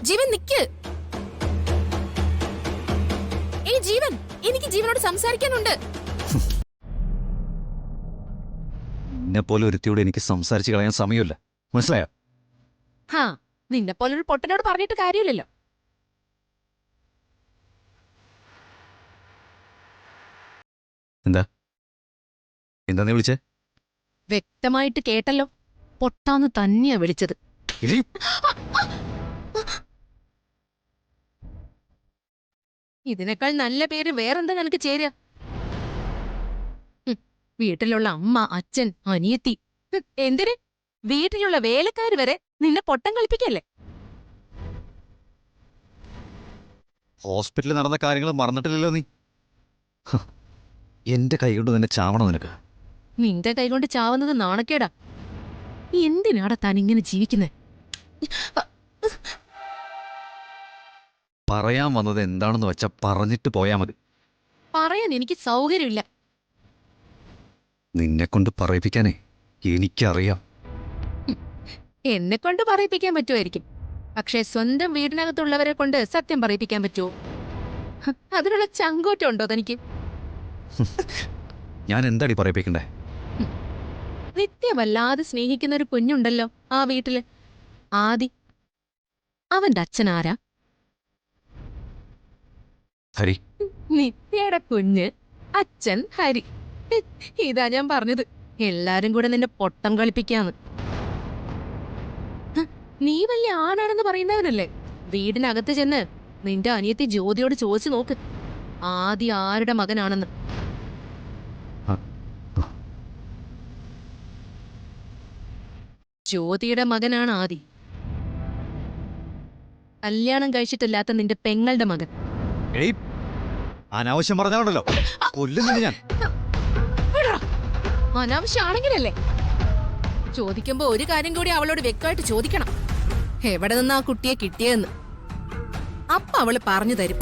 ജീവൻ നിക്ക്. ജീവൻ, എനിക്ക് ജീവനോട് സംസാരിക്കാനുണ്ട്. നിന്നെ പോലെ ഒരുത്തിയോട് എനിക്ക് സംസാരിച്ച് കളയാൻ സമയമില്ല, മനസ്സിലായോ? ഹാ, നിന്നെ പോലൊരു പൊട്ടനോട് പറഞ്ഞിട്ട് കാര്യമില്ലല്ലോ. എന്താ എന്താ നീ വിളിച്ചേ? വ്യക്തമായിട്ട് കേട്ടല്ലോ, പൊട്ടാന്ന് തന്നെയാ വിളിച്ചത്. ഇതിനേക്കാൾ നല്ല പേര് വേറെന്താ നിനക്ക് ചേരുക? വീട്ടിലുള്ള അമ്മ, അച്ഛൻ, അനിയത്തി, എന്തിന് വീട്ടിലുള്ള വേലക്കാര് വരെ നിന്നെ പൊട്ടം കളിപ്പിക്കല്ലേ? ഹോസ്പിറ്റലിൽ നടന്ന കാര്യങ്ങൾ മറന്നിട്ടില്ലല്ലോ നീ. എന്റെ കൈ കൊണ്ട് തന്നെ ചാവണം നിനക്ക്. നിന്റെ കൈകൊണ്ട് ചാവുന്നത് നാണക്കേടാ. എന്തിനാടാ താൻ ഇങ്ങനെ ജീവിക്കുന്നേ? പറയാൻ വന്നത് എന്താണെന്ന് വെച്ചാ പറഞ്ഞിട്ട് പോയാ മതി. പറയാൻ എനിക്ക് സൗകര്യമില്ല. നിന്നെ കൊണ്ട് പറയിപ്പിക്കാനേ എനിക്കറിയാം. എന്നെ കൊണ്ട് പറയിപ്പിക്കാൻ പറ്റുമായിരിക്കും, പക്ഷേ സ്വന്തം വീടിനകത്തുള്ളവരെ കൊണ്ട് സത്യം പറയിപ്പിക്കാൻ പറ്റുമോ? അതിനുള്ള ചങ്കൂറ്റം ഉണ്ടോ തനിക്ക്? ഞാൻ എന്താടി പറയിപ്പിക്കണ്ടേ? നിത്യമല്ലാതെ സ്നേഹിക്കുന്ന ഒരു കുഞ്ഞുണ്ടല്ലോ ആ വീട്ടില്, ആദി. അവന്റെ അച്ഛനാരാ? ഹരി. നിത്യയുടെ കുഞ്ഞ്, അച്ഛൻ ഹരി. ഇതാ ഞാൻ പറഞ്ഞത്, എല്ലാരും കൂടെ നിന്നെ പൊട്ടം കളിപ്പിക്കാന്ന്. നീ വലിയ ആണാണെന്ന് പറയുന്നവനല്ലേ? വീടിനകത്ത് ചെന്ന് നിന്റെ അനിയത്തി ജ്യോതിയോട് ചോദിച്ചു നോക്ക്, ആദി ആരുടെ മകനാണെന്ന്. ജ്യോതിയുടെ മകനാണ് ആദി. കല്യാണം കഴിച്ചിട്ടില്ലാത്ത നിന്റെ പെങ്ങളുടെ മകൻ. അനാവശ്യം പറഞ്ഞാണല്ലോ കൊല്ലുന്നില്ല ഞാൻ. അനാവശ്യമാണെങ്കിലല്ലേ? ചോദിക്കുമ്പോ ഒരു കാര്യം കൂടി അവളോട് വ്യക്തമായിട്ട് ചോദിക്കണം, എവിടെ നിന്നാ ആ കുട്ടിയെ കിട്ടിയതെന്ന്. അപ്പൊ അവള് പറഞ്ഞു തരും.